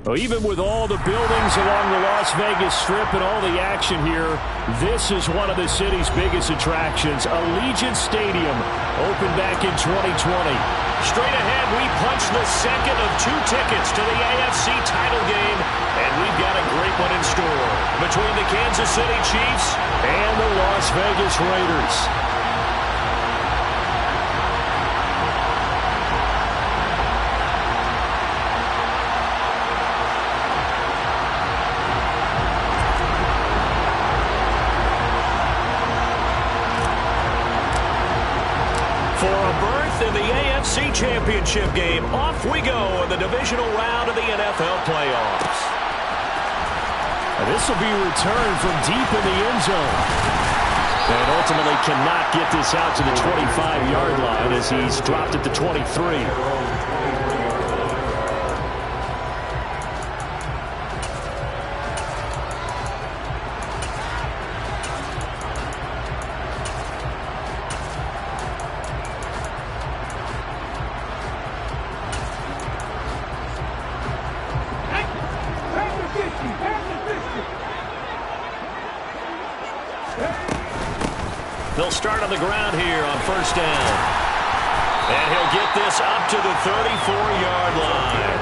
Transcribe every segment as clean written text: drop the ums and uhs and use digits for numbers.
Well, even with all the buildings along the Las Vegas Strip and all the action here, this is one of the city's biggest attractions. Allegiant Stadium opened back in 2020. Straight ahead, we punch the second of 2 tickets to the AFC title game, and we've got a great one in store between the Kansas City Chiefs and the Las Vegas Raiders. For a berth in the AFC Championship game, off we go in the divisional round of the NFL playoffs. This will be returned from deep in the end zone. And ultimately cannot get this out to the 25-yard line as he's dropped at the 23. They'll start on the ground here on first down. And he'll get this up to the 34-yard line.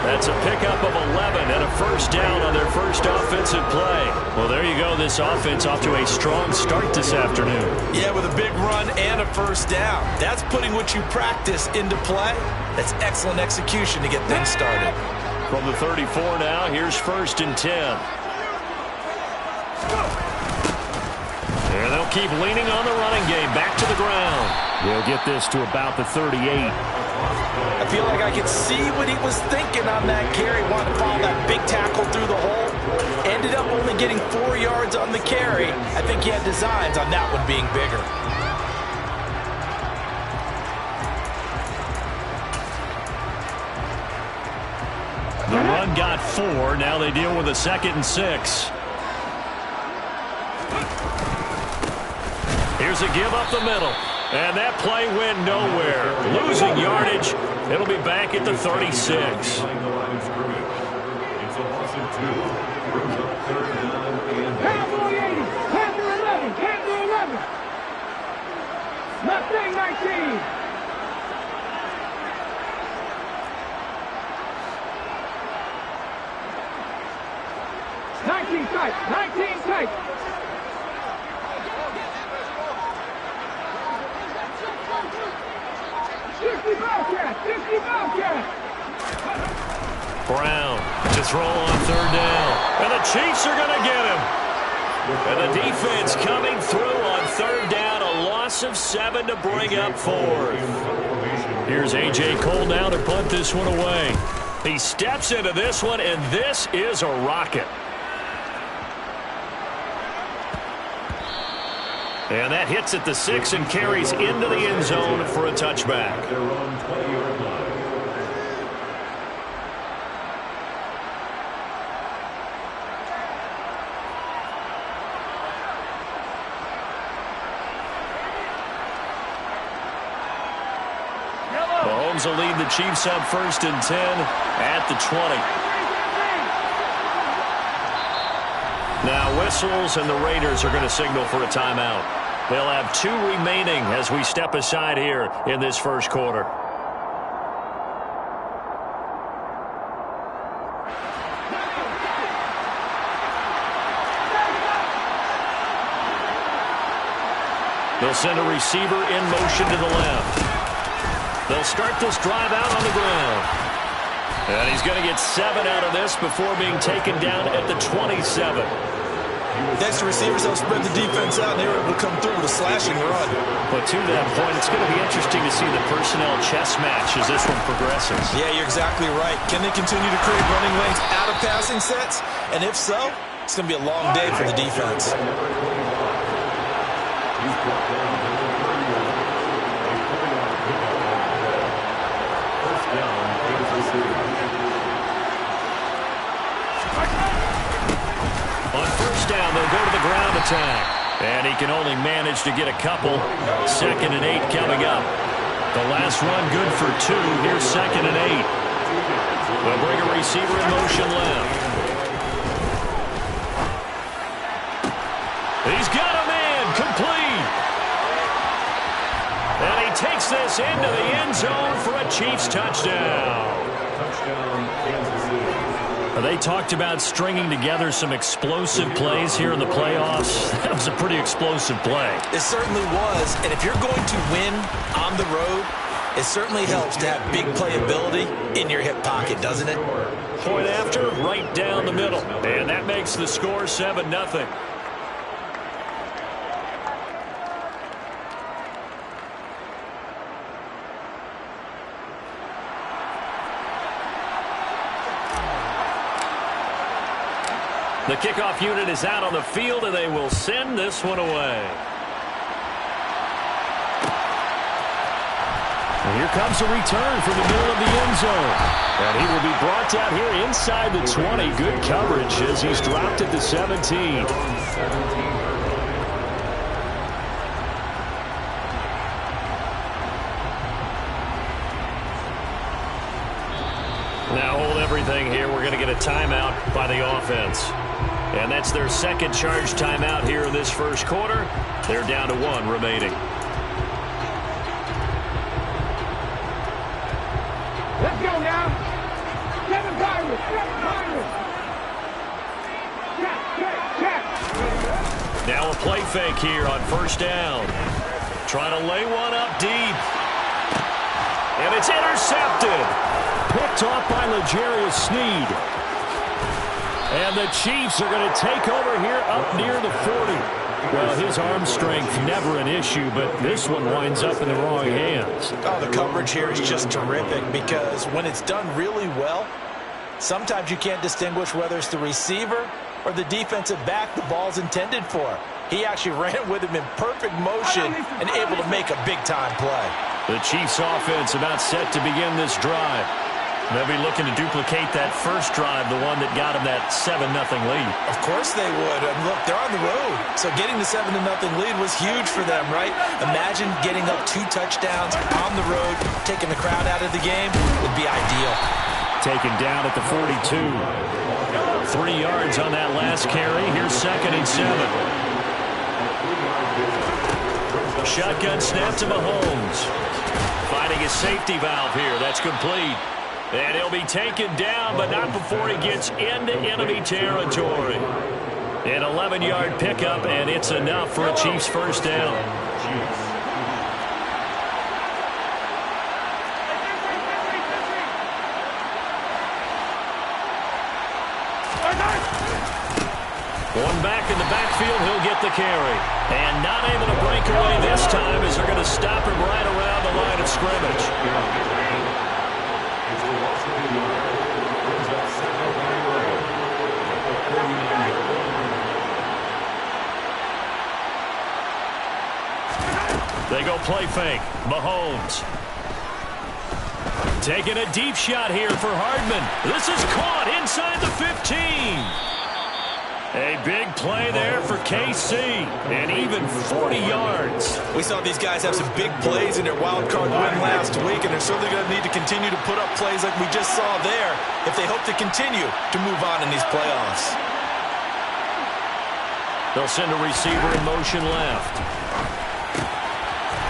That's a pickup of 11 and a first down on their first offensive play. Well, there you go. This offense off to a strong start this afternoon. Yeah, with a big run and a first down. That's putting what you practice into play. That's excellent execution to get things started. From the 34 now, here's first and 10. And they'll keep leaning on the running game. Back to the ground. They'll get this to about the 38. I feel like I could see what he was thinking on that carry. Wanted to follow that big tackle through the hole. Ended up only getting 4 yards on the carry. I think he had designs on that one being bigger. The run got 4. Now they deal with a 2nd and 6. Here's a give up the middle. And that play went nowhere. Losing yardage. It'll be back at the 36. Mustang 19. Tight. 19 tight. Brown to throw on third down. And the Chiefs are going to get him. And the defense coming through on third down. A loss of 7 to bring up 4th. Here's A.J. Cole now to punt this one away. He steps into this one, and this is a rocket. And that hits at the 6 and carries into the end zone for a touchback. Mahomes will lead the Chiefs up first and 10 at the 20. Now whistles, and the Raiders are going to signal for a timeout. They'll have 2 remaining as we step aside here in this first quarter. They'll send a receiver in motion to the left. They'll start this drive out on the ground. And he's going to get 7 out of this before being taken down at the 27. Next to receivers, they'll spread the defense out, and they were able to come through with a slashing run. But to that point, it's going to be interesting to see the personnel chess match as this one progresses. Yeah, you're exactly right. Can they continue to create running lanes out of passing sets? And if so, it's going to be a long day for the defense. On first down, they'll go to the ground attack. And he can only manage to get a couple. 2nd and 8 coming up. The last run good for 2. Here's 2nd and 8. They'll bring a receiver in motion left. He's got a man complete. And he takes this into the end zone for a Chiefs touchdown. They talked about stringing together some explosive plays here in the playoffs. That was a pretty explosive play. It certainly was. And if you're going to win on the road, it certainly helps to have big playability in your hip pocket, doesn't it? Point after, right down the middle. And that makes the score 7-0. The kickoff unit is out on the field, and they will send this one away. And here comes a return from the middle of the end zone. And he will be brought down here inside the 20. Good coverage as he's dropped at the 17. Now hold everything here. We're going to get a timeout by the offense. And that's their second charge timeout here in this first quarter. They're down to 1 remaining. Let's go now. 7 Pirates. Check. Now a play fake here on first down. Trying to lay one up deep. And it's intercepted. Picked off by L'Jarius Sneed. And the Chiefs are going to take over here up near the 40. Well, his arm strength never an issue, but this one winds up in the wrong hands. Oh, the coverage here is just terrific because when it's done really well, sometimes you can't distinguish whether it's the receiver or the defensive back the ball's intended for. He actually ran with him in perfect motion and able to make a big-time play. The Chiefs offense about set to begin this drive. They'll be looking to duplicate that first drive, the one that got them that 7-0 lead. Of course they would. And look, they're on the road. So getting the 7-0 lead was huge for them, right? Imagine getting up 2 touchdowns on the road, taking the crowd out of the game would be ideal. Taken down at the 42. 3 yards on that last carry. Here's 2nd and 7. Shotgun snap to Mahomes. Finding his safety valve here. That's complete. And he'll be taken down, but not before he gets into enemy territory. An 11-yard pickup, and it's enough for a Chiefs first down. One back in the backfield, he'll get the carry. And not able to break away this time as they're going to stop him right around the line of scrimmage. They go play fake. Mahomes. Taking a deep shot here for Hardman. This is caught inside the 15. A big play there for KC, and even 40 yards. We saw these guys have some big plays in their wild card win last week, and they're certainly going to need to continue to put up plays like we just saw there if they hope to continue to move on in these playoffs. They'll send a receiver in motion left.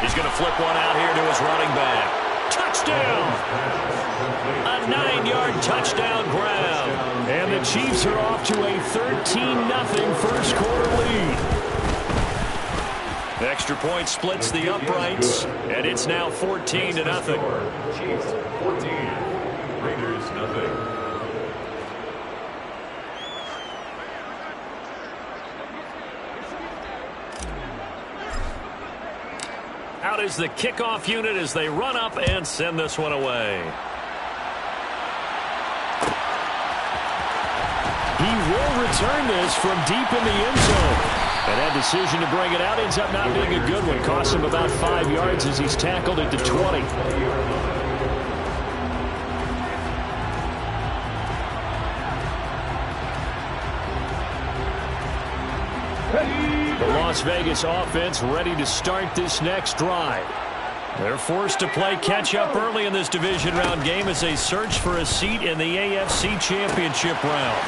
He's going to flip one out here to his running back. Touchdown! A 9-yard touchdown grab. And the Chiefs are off to a 13-0 first quarter lead. Extra point splits the uprights, and it's now 14-0. Chiefs 14, Raiders nothing. Out is the kickoff unit as they run up and send this one away. He will return this from deep in the end zone. And that decision to bring it out ends up not being a good one. Cost him about 5 yards as he's tackled at the 20. The Las Vegas offense ready to start this next drive. They're forced to play catch-up early in this division round game as they search for a seat in the AFC Championship round.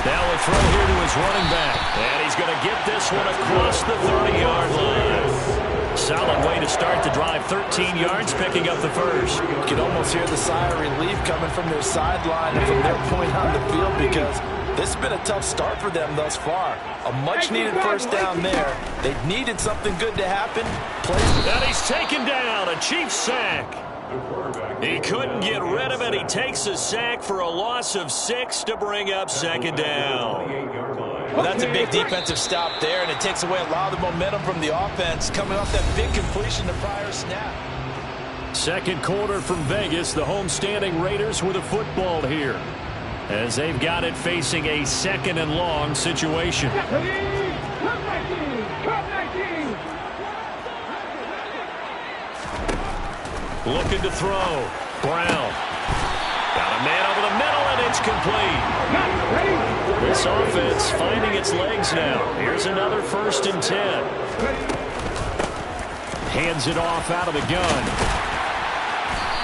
Now a throw here to his running back. And he's going to get this one across the 30-yard line. Solid way to start the drive. 13 yards, picking up the first. You can almost hear the sigh of relief coming from their sideline and from their point on the field, because this has been a tough start for them thus far. A much-needed first down there. They needed something good to happen. And he's taken down. A Chiefs sack. He couldn't get rid of it. He takes a sack for a loss of 6 to bring up second down. Well, that's a big defensive stop there, and it takes away a lot of the momentum from the offense coming off that big completion the prior snap. Second quarter from Vegas. The homestanding Raiders with a football here, as they've got it facing a 2nd and long situation. Looking to throw. Brown. Got a man over the middle, and it's complete. This offense finding its legs now. Here's another 1st and 10. Hands it off out of the gun.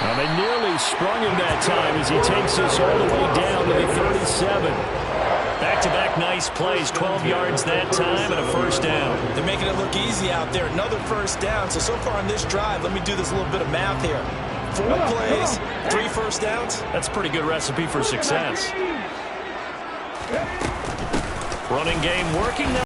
Well, they nearly sprung him that time as he takes this all the way down to the 37. Back-to-back nice plays. 12 yards that time and a first down. They're making it look easy out there. Another first down. So far on this drive, let me do this little bit of math here. 4 plays, 3 first downs. That's a pretty good recipe for success. Running game working now.